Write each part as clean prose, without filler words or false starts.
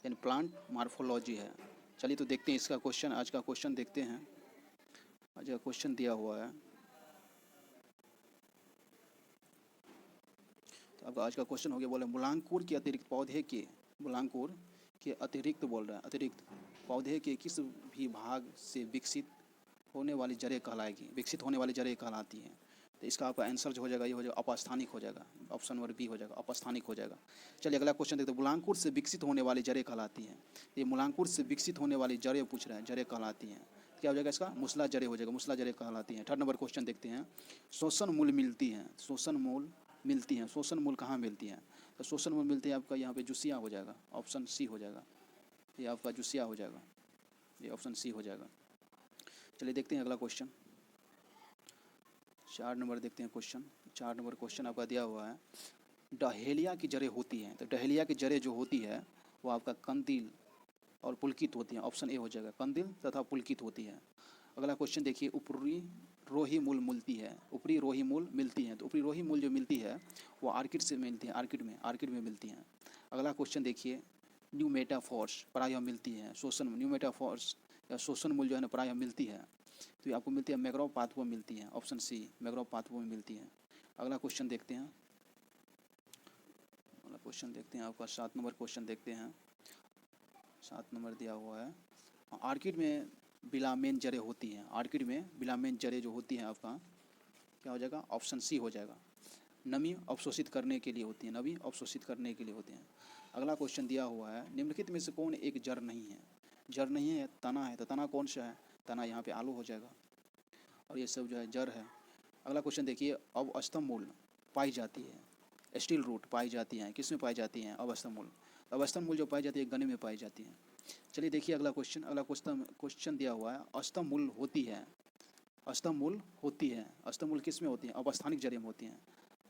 In plant morphology है। चलिए तो देखते हैं इसका क्वेश्चन, आज का क्वेश्चन देखते हैं। आज का क्वेश्चन दिया हुआ है, तो अब आज का क्वेश्चन हो गया, बोले मूलांकुर के अतिरिक्त पौधे के, मूलांकुर के अतिरिक्त बोल रहा है, अतिरिक्त पौधे के किस भी भाग से विकसित होने वाली जड़ें कहलाएगी, विकसित होने वाली जड़ें कहलाती हैं। तो इसका आपका आंसर जो हो जाएगा ये हो जाएगा अपस्थानिक हो जाएगा, ऑप्शन नंबर बी हो जाएगा, अपस्थानिक हो जाएगा। चलिए अगला क्वेश्चन देखते हैं, मूलांकुर से विकसित होने वाली जड़ें कहलाती हैं। ये मूलांकुर से विकसित होने वाली जड़ें पूछ रहे हैं, जड़ें कहलाती हैं, क्या हो जाएगा इसका, मूसला जड़ें हो जाएगा, मूसला जड़ें कहलाती हैं। थर्ड नंबर क्वेश्चन देखते हैं, शोषण मूल मिलती हैं, शोषण मूल मिलती हैं, शोषण मूल कहाँ मिलती हैं, तो शोषण मूल मिलती है आपका यहाँ पे जुसिया हो जाएगा, ऑप्शन सी हो जाएगा, ये आपका जुसिया हो जाएगा, ये ऑप्शन सी हो जाएगा। चलिए देखते हैं अगला क्वेश्चन, 4 नंबर देखते हैं क्वेश्चन। 4 नंबर क्वेश्चन आपका दिया हुआ है, डहेलिया की जड़ें होती हैं, तो डहेलिया की जड़ें जो होती है वो आपका कंदील और पुलकित होती हैं, ऑप्शन ए हो जाएगा, कंदील तथा पुलकित होती है। अगला क्वेश्चन देखिए, ऊपरी रोही मूल मिलती है, ऊपरी रोही मूल मिलती हैं, तो ऊपरी रोही मूल जो मिलती है वो आर्किड से मिलती है, आर्किड में मिलती हैं। अगला क्वेश्चन देखिए, न्यू मेटाफोर्स प्रायः मिलती है, शोषण न्यू मेटाफोर्स या शोषण मूल जो है ना प्रायः मिलती है, तो ये आपको मिलती है मैग्रोव पाथवो में मिलती है, ऑप्शन सी मैग्रोव पाथवो में मिलती है। अगला क्वेश्चन देखते हैं, अगला क्वेश्चन देखते हैं आपका 7 नंबर क्वेश्चन देखते हैं। 7 नंबर दिया हुआ है, आर्किड में बिलामेन जड़ें होती हैं, आर्किड में बिलामेन जड़ें जो होती हैं आपका क्या हो जाएगा, ऑप्शन सी हो जाएगा, नमी अवशोषित करने के लिए होती है, नमी अवशोषित करने के लिए होते हैं। अगला क्वेश्चन दिया हुआ है, निम्नलिखित में से कौन एक जड़ नहीं है, जड़ नहीं है तना है, तो तना कौन सा है, तना यहाँ पे आलू हो जाएगा, और ये सब जो है जड़ है। अगला क्वेश्चन देखिए, अवस्तंभ मूल पाई जाती है, स्टील रूट पाई जाती हैं, किस में पाई जाती हैं, अवस्तंभ मूल, अवस्तंभ मूल जो पाई जाती है गन्ने में पाई जाती हैं। चलिए देखिए अगला क्वेश्चन, अगला क्वेश्चन दिया हुआ है, अस्तंभ मूल होती है, अस्तंभ मूल होती है, अस्तंभ मूल किस में होती है, अपस्थानिक जड़ें में होती हैं,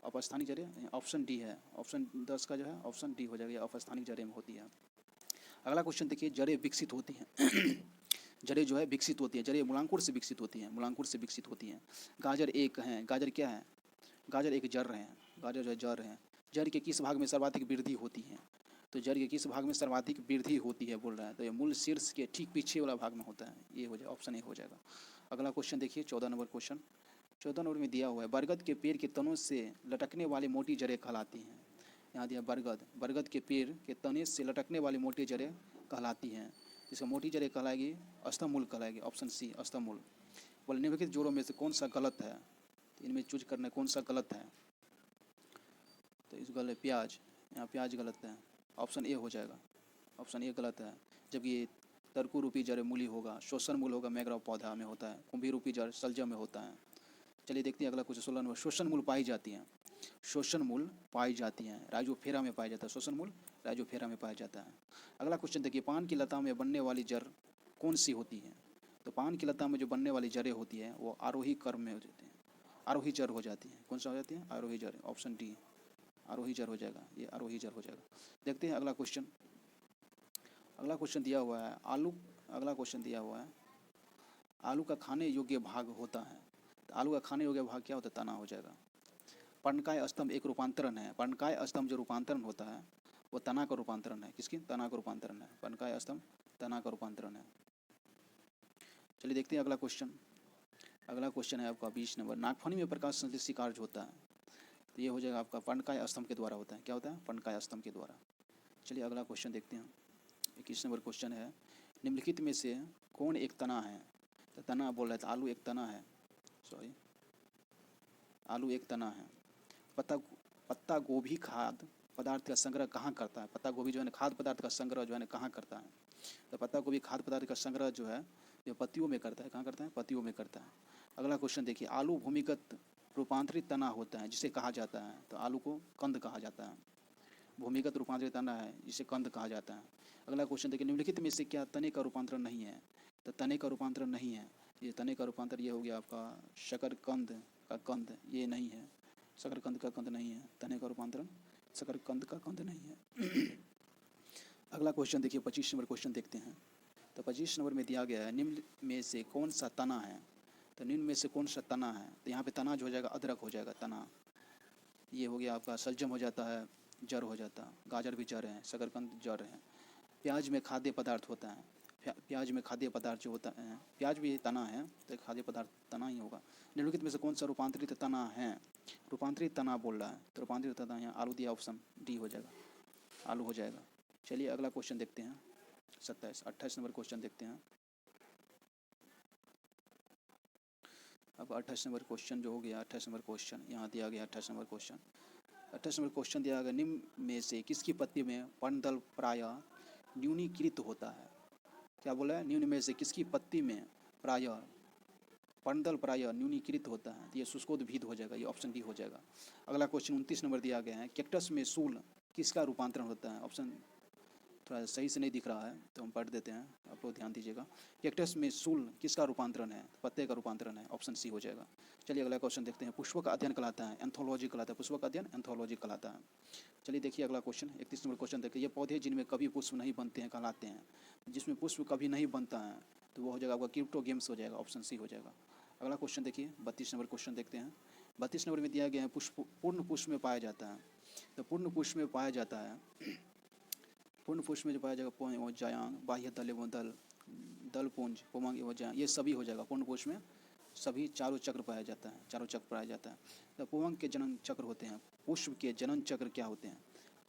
अपस्थानिक जड़ें, ऑप्शन डी है, ऑप्शन 10 का जो है ऑप्शन डी हो जाएगा, अपस्थानिक जड़ें में होती है। अगला क्वेश्चन देखिए, जड़ें विकसित होती हैं जड़ें जो है विकसित होती है, जड़ें मूलांकुर से विकसित होती हैं, मूलांकुर से विकसित होती हैं। गाजर एक है, गाजर क्या है, गाजर एक जड़ है, गाजर जो है जड़ है, जड़ के किस भाग में सर्वाधिक वृद्धि होती है, तो जड़ के किस भाग में सर्वाधिक वृद्धि होती है बोल रहा है, तो ये मूल शीर्ष के ठीक पीछे वाला भाग में होता है, ये हो जाएगा, ऑप्शन ए हो जाएगा। अगला क्वेश्चन देखिए 14 नंबर क्वेश्चन, 14 नंबर में दिया हुआ है, बरगद के पेड़ के तनों से लटकने वाली मोटी जड़ें कहलाती हैं। यहाँ दिया बरगद, बरगद के पेड़ के तने से लटकने वाली मोटी जड़ें कहलाती हैं, इसका मोटी जड़ें कहलाएगी अस्तंभ मूल कहलाएगी, ऑप्शन सी अस्तंभ मूल। बोले निम्नलिखित जोड़ों में से कौन सा गलत है, तो इनमें चूज करना कौन सा गलत है, तो इस गलत प्याज, यहाँ प्याज गलत है, ऑप्शन ए हो जाएगा, ऑप्शन ए गलत है। जबकि ये तरकू रूपी जड़ मूली होगा, शोषण मूल होगा मैग्रोव पौधा में होता है, कुंभी रूपी जड़ सल्जम में होता है। चलिए देखते हैं अगला क्वेश्चन 16 नंबर, शोषण मूल पाई जाती हैं, शोषण मूल पाई जाती हैं, राइजोफेरा में पाया जाता है, शोषण मूल राइजोफेरा में पाया जाता है। अगला क्वेश्चन देखिए, पान की लता में बनने वाली जड़ कौन सी होती है, तो पान की लता में जो बनने वाली जड़ें होती हैं वो आरोही क्रम में हो जाती हैं, आरोही जड़ हो जाती है, कौन सा हो जाती है, आरोही जड़, ऑप्शन डी आरोही जड़ हो जाएगा, ये आरोही जड़ हो जाएगा। देखते हैं अगला क्वेश्चन, अगला क्वेश्चन दिया हुआ है आलू, अगला क्वेश्चन दिया हुआ है, आलू का खाने योग्य भाग होता है, तो आलू का खाने योग्य भाग क्या होता है, तना हो जाएगा। पर्णकाय स्तंभ एक रूपांतरण है, पर्णकाय स्तंभ जो रूपांतरण होता है वो तना का रूपांतरण है, किसकी, तना का रूपांतरण है, पर्णकाय स्तंभ तना का रूपांतरण है। चलिए देखते हैं अगला क्वेश्चन, अगला क्वेश्चन है आपका 20 नंबर, नागफनी में प्रकाश संश्लेषी कार्य होता है, तो ये हो जाएगा आपका पर्णकाय स्तंभ के द्वारा होता है, क्या होता है, पर्णकाय स्तंभ के द्वारा। चलिए अगला क्वेश्चन देखते हैं, 21 नंबर क्वेश्चन है, निम्नलिखित में से कौन एक तना है, तो तना बोल रहा है, तो आलू एक तना है, सॉरी आलू एक तना है। पत्ता गोभी खाद्य पदार्थ का संग्रह कहाँ करता है, पत्ता गोभी जो है ना खाद्य पदार्थ का संग्रह जो है ना कहाँ करता है, तो पत्ता गोभी खाद्य पदार्थ का संग्रह जो है ये पत्तियों में करता है, कहाँ करता है, पत्तियों में करता है। अगला क्वेश्चन देखिए, आलू भूमिगत रूपांतरित तना होता है जिसे कहा जाता है, तो आलू को कंद कहा जाता है, भूमिगत रूपांतरित तना है जिसे कंद कहा जाता है। अगला क्वेश्चन देखिए, निम्नलिखित में से क्या तने का रूपांतरण नहीं है, तो तने का रूपांतरण नहीं है, ये तने का रूपांतर ये हो गया आपका शकरकंद का कंद, ये नहीं है, शकरकंद का कंद नहीं है, तने का रूपांतरण शकरकंद का कंद नहीं है। अगला क्वेश्चन देखिए 25 नंबर क्वेश्चन देखते हैं, तो 25 नंबर में दिया गया है, निम्न में से कौन सा तना है, तो निम्न में से कौन सा तना है, तो यहाँ पे तना जो हो जाएगा अदरक हो जाएगा, तना ये हो गया आपका, सलजम हो जाता है, जड़ हो जाता है, गाजर भी जड़ है, शकरकंद जड़ है, प्याज में खाद्य पदार्थ होता है। प्याज में खाद्य पदार्थ जो होता है, प्याज भी तना है तो खाद्य पदार्थ तना ही होगा। निम्नलिखित में से कौन सा रूपांतरित तना है? रूपांतरित तना बोल रहा है तो रूपांतरित तना यहाँ आलू दिया, ऑप्शन डी हो जाएगा, आलू हो जाएगा। चलिए अगला क्वेश्चन देखते हैं 28 नंबर क्वेश्चन देखते हैं। अब 28 नंबर क्वेश्चन जो हो गया, 28 नंबर क्वेश्चन यहाँ दिया गया। 28 नंबर क्वेश्चन, 28 नंबर क्वेश्चन दिया गया, निम्न में से किसकी पत्ती में पर्णदल प्रायः न्यूनीकृत होता है? क्या बोला है? निम्न में से किसकी पत्ती में प्रायः पर्णदल प्रायः न्यूनीकृत होता है? तो ये शुष्कोद्भिद हो जाएगा, ये ऑप्शन डी हो जाएगा। अगला क्वेश्चन 29 नंबर दिया गया है, कैक्टस में शूल किसका रूपांतरण होता है? ऑप्शन थोड़ा सही से नहीं दिख रहा है तो हम पढ़ देते हैं, आप लोग ध्यान दीजिएगा। कैक्टस में शूल किसका रूपांतरण है? पत्ते का रूपांतरण है, ऑप्शन सी हो जाएगा। चलिए अगला क्वेश्चन देखते हैं, पुष्प का अध्ययन कहलाता है, एंथोलॉजी कहलाता है, पुष्प का अध्ययन एंथोलॉजी कहलाता है। चलिए देखिए अगला क्वेश्चन 31 नंबर क्वेश्चन देखिए, ये पौधे जिनमें कभी पुष्प नहीं बनते हैं कहलाते हैं। जिसमें पुष्प कभी नहीं बनता है तो वो हो जाएगा आपका क्रिप्टोगेम्स हो जाएगा, ऑप्शन सी हो जाएगा। अगला क्वेश्चन देखिए 32 नंबर क्वेश्चन देखते हैं। 32 नंबर में दिया गया है, पुष्प पूर्ण पुष्प में पाया जाता है। तो पूर्ण पुष्प में पाया जाता है, पूर्ण पुष्प में जो पाया जाएगा पोम एवं जायांग, बाह्य दल एवं दल, दल पुंज, पुमंग एवं जायांग, ये सभी हो जाएगा। पूर्ण पुष्प में सभी चारों चक्र पाया जाता है, चारों चक्र पाया जाता है। तो पुमंग के जनन चक्र होते हैं, पुष्प के जनन चक्र क्या होते हैं?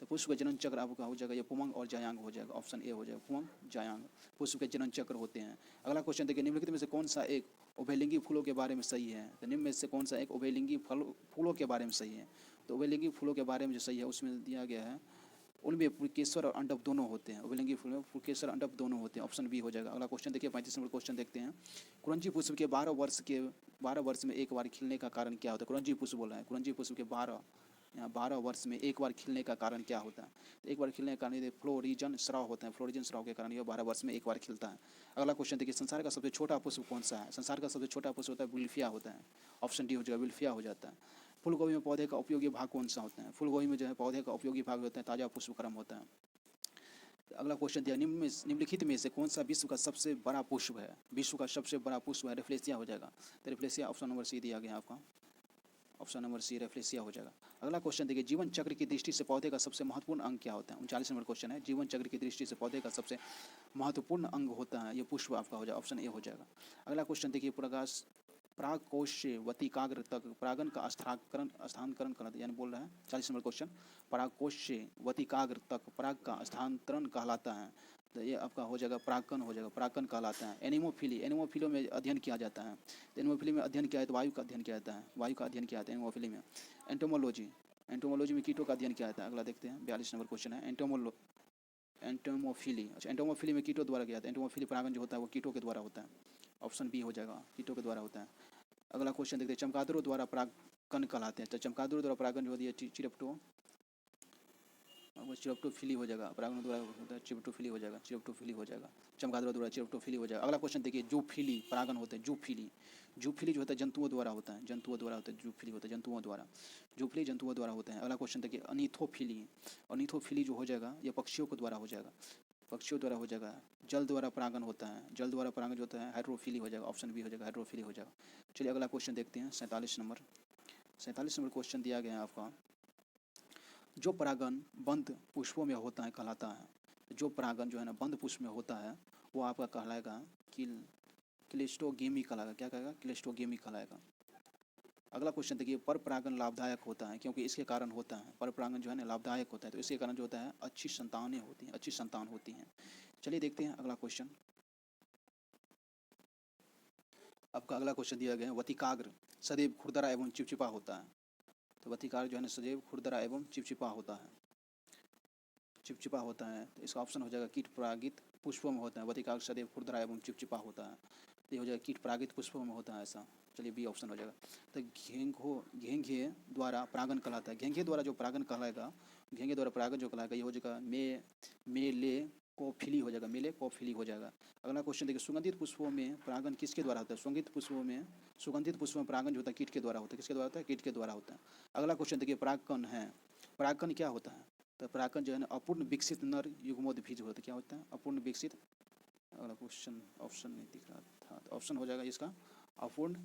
तो पुष्प के जनन चक्र आपका हो जाएगा ये पुमंग और जायांग हो जाएगा, ऑप्शन ए हो जाएगा, पुमंग जायांग पुष्प के जनन चक्र होते हैं। अगला क्वेश्चन देखिए, निम्नलिखित में से कौन सा एक उभयलिंगी फूलों के बारे में सही है? तो निम्न में से कौन सा एक उभयलिंगी फूलों के बारे में सही है? तो उभयलिंगी फूलों के बारे में जो सही है उसमें दिया गया है, उनमें पुकेसर और अंडप दोनों होते हैं। उभयलिंगी फूल में पुकेसर अंडप दोनों होते हैं, ऑप्शन बी हो जाएगा। अगला क्वेश्चन देखिए 35 नंबर क्वेश्चन देखते हैं, कुरंजी पुष्प के 12 वर्ष में एक बार खिलने का कारण क्या होता है? कुरंजी पुष्प बोल रहा है, कुरंजी पुष्प के 12 वर्ष में एक बार खिलने का कारण क्या होता है? तो एक बार खिलने का कारण फ्लोरिजन स्राव होता है, फ्लोरिजन स्राव के कारण ये 12 वर्ष में एक बार खिलता है। अगला क्वेश्चन देखिए, संसार का सबसे छोटा पुष्प कौन सा है? संसार का सबसे छोटा पुष्प होता है विल्फिया होता है, ऑप्शन डी हो जाएगा, विल्फिया हो जाता है। फूलगोभी में पौधे का उपयोगी भाग कौन सा होता है? फूलगोभी में जो है पौधे का उपयोगी भाग होता है ताजा पुष्पक्रम होता है। अगला क्वेश्चन दिया, निम्नलिखित में से कौन सा विश्व का सबसे बड़ा पुष्प है? विश्व का सबसे बड़ा पुष्प है, रेफ्लेसिया हो जाएगा। तो रेफ्लेसिया ऑप्शन नंबर सी दिया गया आपका, ऑप्शन नंबर सी रेफ्लेसिया हो जाएगा। अगला क्वेश्चन देखिए, जीवन चक्र की दृष्टि से पौधे का सबसे महत्वपूर्ण अंग क्या होता है? 39 नंबर क्वेश्चन है, जीवन चक्र की दृष्टि से पौधे का सबसे महत्वपूर्ण अंग होता है, ये पुष्प आपका हो जाएगा, ऑप्शन ए हो जाएगा। अगला क्वेश्चन देखिए, प्रकाश परागकोश से वतिकाग्र तक परागन का स्थानांतरण कहलाता है, यानी बोल रहा है 40 नंबर क्वेश्चन, परागकोश से वतिकाग्र तक पराग का स्थानांतरण कहलाता है। तो ये आपका हो जाएगा परागकण हो जाएगा, परागकण कहलाता है। एनिमोफिली, एनिमोफिली में अध्ययन किया जाता है, तो एनिमोफिली में अध्ययन किया है तो वायु का अध्ययन किया जाता है, वायु का अध्ययन किया जाता है एनिमोफिली में। एंटोमोलॉजी, एंटोमोलॉजी में कीटों का अध्ययन किया जाता है। अगला देखते हैं 42 नंबर क्वेश्चन है, एंटोमोफिली। अच्छा, एंटोमोफिली में कीटों द्वारा किया जाता है, एंटोमोफिली परागन जो होता है वो कीटों के द्वारा होता है, ऑप्शन बी हो जाएगा, कीटों के द्वारा होता है। अगला क्वेश्चन देखते हैं, चमगादड़ों द्वारा परागकण कहलाते हैं। तो चमगादड़ों द्वारा परागन जो होती है चिरप्टोफिली हो जाएगा, परागन द्वारा होता है चिरप्टोफिली हो जाएगा, चिरप्टोफिली हो जाएगा, चमगादड़ों द्वारा चिरप्टोफिली हो जाएगा। अगला क्वेश्चन देखिए, जूफिली परागन होते हैं, जूफिली, जूफिली जो होता है जंतुओं द्वारा होता है, जंतुओं द्वारा होता है, जूफिली होता है जंतुओं द्वारा, जूफिली जंतुओं द्वारा होते हैं। अगला क्वेश्चन देखिए, अनीथोफिली, अनीथोफिली जो हो जाएगा ये पक्षियों के द्वारा हो जाएगा, पक्षियों द्वारा हो जाएगा। जल द्वारा परागन होता है, जल द्वारा परागन जो होता है हाइड्रोफिली हो जाएगा, ऑप्शन बी हो जाएगा, हाइड्रोफिली हो जाएगा। चलिए अगला क्वेश्चन देखते हैं 47 नंबर, 47 नंबर क्वेश्चन दिया गया है आपका, जो परागन बंद पुष्पों में होता है कहलाता है। जो परागन जो है ना बंद पुष्प में होता है वो आपका कहलाएगा क्लिस्टोगेमी कहलाएगा, क्या कहेगा? क्लिस्टोगेमी कहलाएगा। अगला क्वेश्चन देखिए, पर परागन लाभदायक होता है क्योंकि इसके कारण होता है, पर परागन जो है ना लाभदायक होता है तो इसके कारण जो होता है अच्छी संतानें होती हैं, अच्छी संतान होती हैं। चलिए देखते हैं अगला क्वेश्चन। आपका अगला क्वेश्चन दिया गया है, वतिकाग्र सदैव खुरदरा एवं चिपचिपा होता है। तो वतिकाग्र जो है ना सदैव खुरदरा एवं चिपचिपा होता है, चिपचिपा होता है, तो इसका ऑप्शन हो जाएगा कीट परागित पुष्पों में होता है, वतिकाग्र सदैव खुरदरा एवं चिपचिपा होता है, तो ये हो जाएगा कीट परागित पुष्पों में होता है ऐसा। चलिए बी ऑप्शन हो जाएगा। तो घेंघे द्वारा परागन कहलाता है, घेंघे द्वारा जो परागन कहलाएगा, घेंघे द्वारा परागन जो कहलाएगा ये हो जाएगा मेले कोफिली हो जाएगा, मेले कोफिली हो जाएगा। अगला क्वेश्चन देखिए, सुगंधित पुष्पों में परागन किसके द्वारा होता है? सुगंधित पुष्पों में परागन जो होता है कीट के द्वारा होता है, किसके द्वारा होता है? कीट के द्वारा होता है। अगला क्वेश्चन देखिए, परागकण है, परागकण क्या होता है? तो परागकण जो है ना अपूर्ण विकसित नर युग्मोद्भिज होता है, क्या होता है? अपूर्ण विकसित। अगला क्वेश्चन ऑप्शन नहीं दिख रहा था तो ऑप्शन हो जाएगा इसका अपूर्ण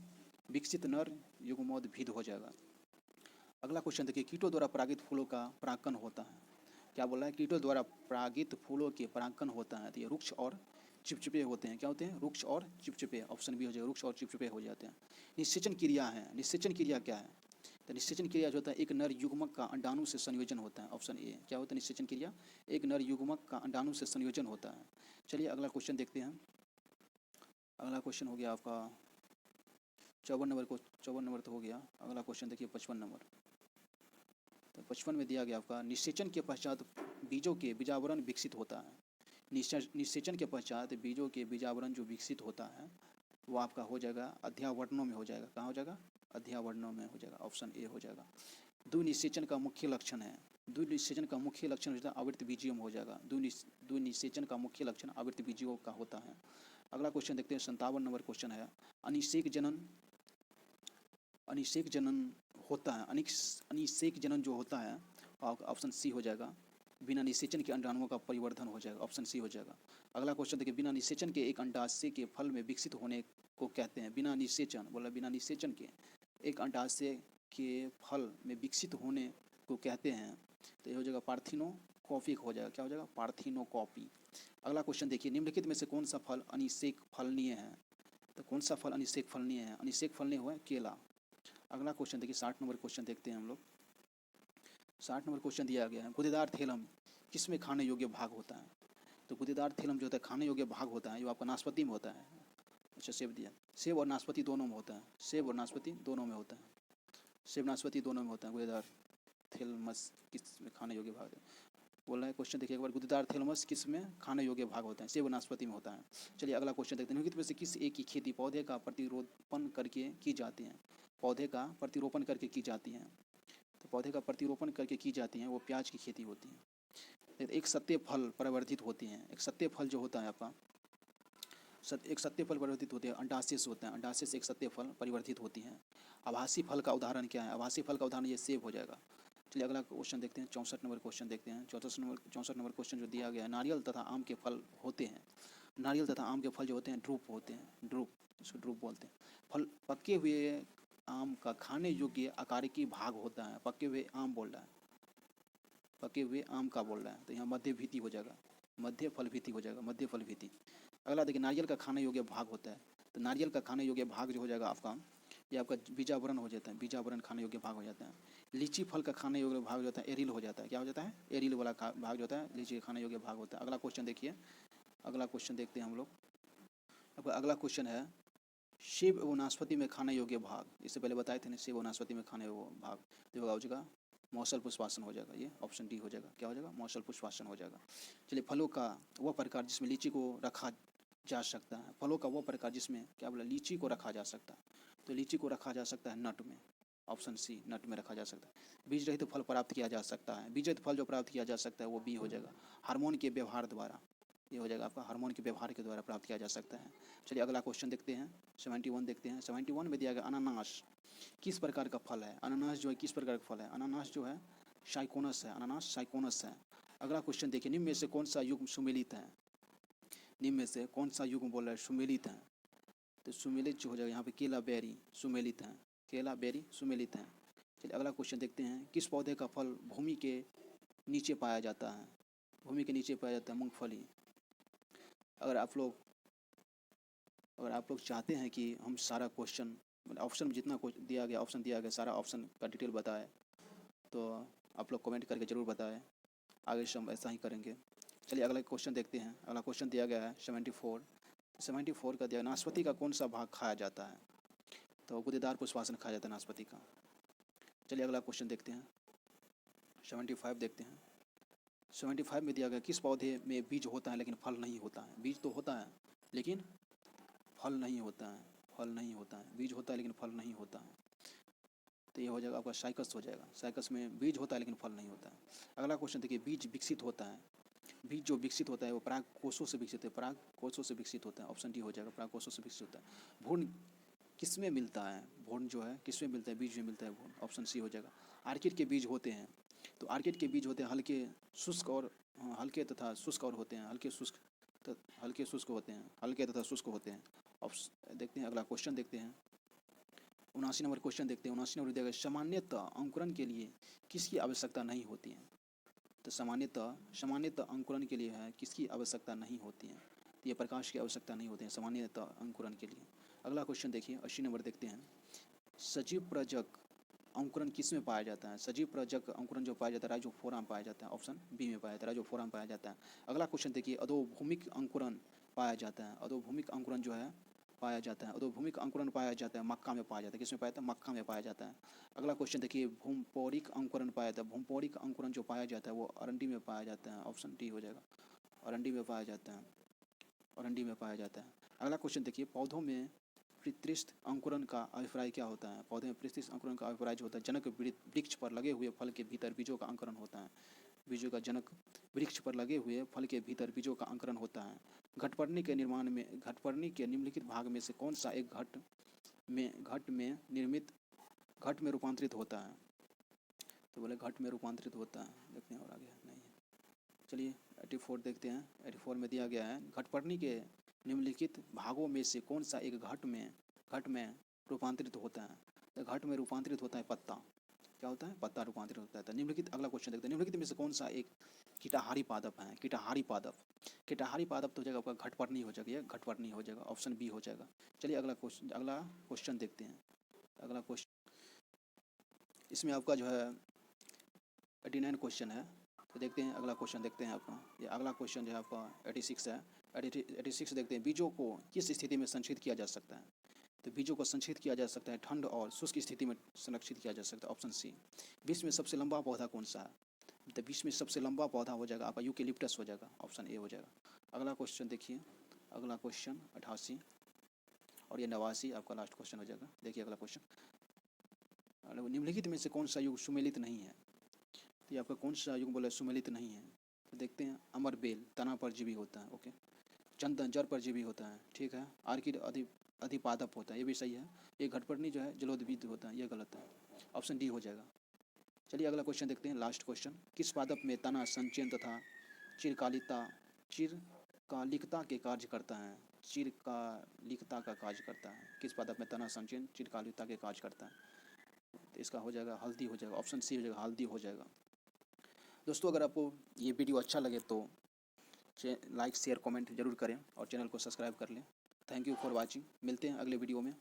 विकसित नर युग्मोद्भिद हो जाएगा। अगला क्वेश्चन देखिए, कीटों द्वारा परागित फूलों का परागकण होता है। क्या बोल रहा है, कीटों द्वारा परागित फूलों के परागण होता है। तो ये रुक्ष और चिपचिपे होते हैं। क्या होते हैं, रुक्ष और चिपचिपे। ऑप्शन बी हो जाएगा, रुक्ष और चिपचिपे हो जाते हैं। निषेचन क्रिया है, निषेचन क्रिया क्या है, तो निषेचन क्रिया जो होता है एक नर युग्मक का अंडाणु से संयोजन होता है। Option A. क्या होता है निषेचन क्रिया, एक नर युग्मक का अंडाणु से संयोजन होता है। चलिए अगला क्वेश्चन देखते हैं। अगला क्वेश्चन हो गया आपका 54 नंबर को, 54 नंबर तो हो गया। अगला क्वेश्चन देखिए 55 नंबर। तो 55 में दिया गया आपका निषेचन के पश्चात बीजों के बीजावरण विकसित होता है। निषेचन के पश्चात बीजों के बीजावरण जो विकसित होता है वो आपका हो जाएगा अध्यावरणों में हो जाएगा। कहाँ हो जाएगा, अध्यावरणों में हो जाएगा। ऑप्शन ए हो जाएगा। द्विनिषेचन का मुख्य लक्षण है, द्विनिषेचन का मुख्य लक्षण होता है आवृत्त बीजियम हो जाएगा। द्विनिषेचन का मुख्य लक्षण आवृत्त बीजियों का होता है। अगला क्वेश्चन देखते हैं 57 नंबर क्वेश्चन है अनिषेक जनन, अनिषेक जनन होता है, अनिषेक जनन जो होता है ऑप्शन सी हो जाएगा। बिना निषेचन के अंडाणुओं का परिवर्धन हो जाएगा। ऑप्शन सी हो जाएगा। अगला क्वेश्चन देखिए बिना निषेचन के एक अंडाशय के फल में विकसित होने को कहते हैं। बिना निषेचन बोला, बिना निषेचन के एक अंडाशय के फल में विकसित होने को कहते हैं। तो ये हो जाएगा पार्थिनोकॉपिक हो जाएगा। क्या हो जाएगा, पार्थिनोकॉपी। अगला क्वेश्चन देखिए निम्नलिखित में से कौन सा फल अनिषेक फलनीय है। तो कौन सा फल अनिषेक फलनीय है, अनिषेक फलनीय हुआ है केला। अगला क्वेश्चन देखिए 60 नंबर क्वेश्चन देखते हैं हम लोग। 60 नंबर क्वेश्चन दिया गया है गुदेदार थैलम किस में खाने योग्य भाग होता है। तो गुदेदार थैलम जो होता है खाने योग्य भाग होता है, जो आपका नाशपाती में होता है। अच्छा सेब दिया, सेब और नाशपाती दोनों में होता है, सेब और नाशपाती दोनों में होता है, सेब नाशपाती दोनों में होता है। गुदेदार थैलमस किस में खाने योग्य भाग है, बोल रहा है क्वेश्चन देखिए एक बार। गुदेदार थैलमस किस में खाने योग्य भाग होता है, सेब और नाशपाती में होता है। चलिए अगला क्वेश्चन देखते हैं निम्नलिखित में से किस एक की खेती पौधे का प्रतिरोपण करके की जाती है। पौधे का प्रतिरोपण करके की जाती है। तो पौधे का प्रतिरोपण करके की जाती हैं वो प्याज की खेती होती है। एक सत्य फल परिवर्धित होती हैं, एक सत्य फल जो होता है आपका एक सत्य फल परिवर्तित होते हैं, अंडाशय से होते हैं, अंडाशय से एक सत्य फल परिवर्तित होती हैं। आभासी फल का उदाहरण क्या है, आभासी फल का उदाहरण ये सेब हो जाएगा। चलिए अगला क्वेश्चन देखते हैं 64 नंबर क्वेश्चन देखते हैं। 64 नंबर क्वेश्चन जो दिया गया है नारियल तथा आम के फल होते हैं, नारियल तथा आम के फल जो होते हैं ड्रूप होते हैं, ड्रूप, इसको ड्रूप बोलते हैं। फल पके हुए आम का खाने योग्य आकारिकी भाग होता है। पके हुए आम बोल रहा है, पके हुए आम का बोल रहा है, तो यहाँ मध्य भीति हो जाएगा, मध्य फल भीति हो जाएगा, मध्य फल भीति। अगला देखिए नारियल का खाने योग्य भाग होता है। तो नारियल का खाने योग्य भाग जो हो जाएगा आपका, ये आपका बीजावरण हो जाता है, बीजावरण खाने योग्य भाग हो जाता है। लीची फल का खाने योग्य भाग जो होता है एरिल हो जाता है। क्या हो जाता है, एरिल वाला भाग जो होता है लीची का खाने योग्य भाग होता है। अगला क्वेश्चन देखिए, अगला क्वेश्चन देखते हैं हम लोग। अगला क्वेश्चन है सेब व नाशपाती में खाने योग्य भाग। इससे पहले बताए थे ना सेब व नाशपाती में खाने योग्य भाग, तो होगा हो जाएगा मौसल पुष्पासन हो जाएगा। ये ऑप्शन डी हो जाएगा। क्या हो जाएगा, मौसल पुष्पासन हो जाएगा। चलिए फलों का वह प्रकार जिसमें लीची को रखा जा सकता है, फलों का वह प्रकार जिसमें क्या बोला लीची को रखा जा सकता है। तो लीची को रखा जा सकता है नट में। ऑप्शन सी नट में रखा जा सकता है। बीज रहित फल प्राप्त किया जा सकता है, बीज रहित फल जो प्राप्त किया जा सकता है वो बी हो जाएगा। हार्मोन के व्यवहार द्वारा, ये हो जाएगा आपका हार्मोन के व्यवहार के द्वारा प्राप्त किया जा सकता है। चलिए अगला क्वेश्चन देखते हैं 71 देखते हैं। 71 में दिया गया अनानास किस प्रकार का फल है। अनानास जो है किस प्रकार का फल है, अनानास जो है साइकोनस है, अनानास साइकोनस है। अगला क्वेश्चन देखिए निम्न में से कौन सा युग्म सुमेलित है, निम्न में से कौन सा युग्म बोल रहा है सुमेलित है। तो सुमेलित जो हो जाएगा यहाँ पे केला बेरी सुमेलित है, केला बेरी सुमेलित है। चलिए अगला क्वेश्चन देखते हैं किस पौधे का फल भूमि के नीचे पाया जाता है, भूमि के नीचे पाया जाता है मूंगफली। अगर आप लोग चाहते हैं कि हम सारा क्वेश्चन ऑप्शन जितना दिया गया ऑप्शन दिया गया सारा ऑप्शन का डिटेल बताए तो आप लोग कमेंट करके ज़रूर बताएं, आगे से हम ऐसा ही करेंगे। चलिए अगला क्वेश्चन देखते हैं। अगला क्वेश्चन दिया गया है 74 का दिया नाशपाती का कौन सा भाग खाया जाता है। तो गुदेदार पुष्पासन खाया जाता है नाशपाती का। चलिए अगला क्वेश्चन देखते हैं 75 देखते हैं। 75 में दिया गया किस पौधे में बीज होता है लेकिन फल नहीं होता है। बीज तो होता है लेकिन फल नहीं होता है, फल नहीं होता है, बीज होता है लेकिन फल नहीं होता है। तो ये हो जाएगा आपका साइकस हो जाएगा। साइकस में बीज होता है लेकिन फल नहीं होता है। अगला क्वेश्चन देखिए बीज विकसित होता है, बीज जो विकसित होता है वो पराग कोषों से विकसित है, पराग कोषों से विकसित होता है। ऑप्शन डी हो जाएगा, पराग कोषों से विकसित होता है। भ्रूण किस में मिलता है, भ्रूण जो है किस में मिलता है, बीज में मिलता है भ्रूण। ऑप्शन सी हो जाएगा। आर्किड के बीज होते हैं, तो आर्किड के बीज होते हैं हल्के शुष्क और हल्के तथा शुष्क और होते हैं, हल्के शुष्क होते हैं, हल्के तथा शुष्क होते हैं। ऑप्शन देखते हैं अगला क्वेश्चन देखते हैं 79 नंबर क्वेश्चन देखते हैं। 79 नंबर दिया गया सामान्यतः अंकुरण के लिए किसकी आवश्यकता नहीं होती है। तो सामान्यतः अंकुरण के लिए है किसकी आवश्यकता नहीं होती है, तो ये प्रकाश की आवश्यकता नहीं होती है सामान्यतः अंकुरण के लिए। अगला क्वेश्चन देखिए 80 नंबर देखते हैं। सजीव प्रजक अंकुरण किस में पाया जाता है? सजीव प्रजक अंकुरण जो पाया जाता है राइजोफोरा में पाया जाता है, ऑप्शन बी में पाया जाता है, राइजोफोरा में पाया जाता है। अगला क्वेश्चन देखिए अधोभूमिक अंकुरण पाया जाता है, अधोभूमिक अंकुरण जो है पाया जाता है, अधोभूमिक अंकुरण पाया जाता है मक्का में पाया जाता है, किसमें पाया जाता है? मक्का में पाया जाता है। अगला क्वेश्चन देखिए भूमपोरिक अंकुरण पाया जाता है, भूमपोरिक अंकुरण जो पाया जाता है वो अरंडी में पाया जाता है, ऑप्शन डी हो जाएगा, अरंडी में पाया जाता है, अरंडी में पाया जाता है। अगला क्वेश्चन देखिए पौधों में पृष्ठ अंकुरण का अभिप्राय क्या होता है? पौधे में पृष्ठ अंकुरण का अभिप्राय जो होता है जनक वृक्ष पर लगे हुए फल के भीतर बीजों का अंकुरण होता है, बीजों का जनक वृक्ष पर लगे हुए फल के भीतर बीजों का अंकुरण होता है। घटपर्णी के निर्माण में घटपर्णी के निम्नलिखित भाग में से कौन सा एक घट में रूपांतरित होता है? तो बोले घट में रूपांतरित होता है, देखते हैं और आगे नहीं है। चलिए 84 देखते हैं। 84 में दिया गया है घटपर्णी के निम्नलिखित भागों में से कौन सा एक घट में रूपांतरित होता है? तो घट में रूपांतरित होता है पत्ता, क्या होता है? पत्ता रूपांतरित होता है। तो निम्नलिखित अगला क्वेश्चन देखते हैं, निम्नलिखित में से कौन सा एक कीटाहारी पादप है? कीटाहारी पादप तो हो जाएगा आपका घटपर्णी हो जाएगा, घटपर्णी हो जाएगा, ऑप्शन बी हो जाएगा। चलिए अगला क्वेश्चन देखते हैं। अगला क्वेश्चन इसमें आपका जो है 89 क्वेश्चन है, तो देखते हैं अगला क्वेश्चन देखते हैं अपना। ये अगला क्वेश्चन जो है आपका 86 है। 86 देखते हैं बीजों को किस स्थिति में संचित किया जा सकता है? तो बीजों को संचित किया जा सकता है ठंड और शुष्क स्थिति में संरक्षित किया जा सकता है, ऑप्शन सी। विश्व में सबसे लंबा पौधा कौन सा है? तो विश्व में सबसे लंबा पौधा हो जाएगा आपका यूकेलिप्टस हो जाएगा, ऑप्शन ए हो जाएगा। अगला क्वेश्चन देखिए, अगला क्वेश्चन 88 और ये 89 आपका लास्ट क्वेश्चन हो जाएगा। देखिए अगला क्वेश्चन, निम्नलिखित में से कौन सा युग सुमेलित नहीं है? तो ये आपका कौन सा युग बोला सुमेलित नहीं है? तो देखते हैं अमर बेल तना परजीवी होता है, ओके। चंदन जड़ परजीवी होता है, ठीक है। आर्किड अधिपादप होता है, ये भी सही है। ये घटपर्णी जो है जलोद्भिद होता है, ये गलत है, ऑप्शन डी हो जाएगा। चलिए अगला क्वेश्चन देखते हैं, लास्ट क्वेश्चन। किस पादप में तना संचयन तथा चिरकालिकता के कार्य करता है? चिरकालिकता का कार्य करता है, किस पादप में तना संचयन चिरकालिकता के कार्य करता है? तो इसका हो जाएगा हल्दी हो जाएगा, ऑप्शन सी हो जाएगा, हल्दी हो जाएगा। दोस्तों अगर आपको ये वीडियो अच्छा लगे तो लाइक शेयर कमेंट जरूर करें और चैनल को सब्सक्राइब कर लें। थैंक यू फॉर वॉचिंग, मिलते हैं अगले वीडियो में।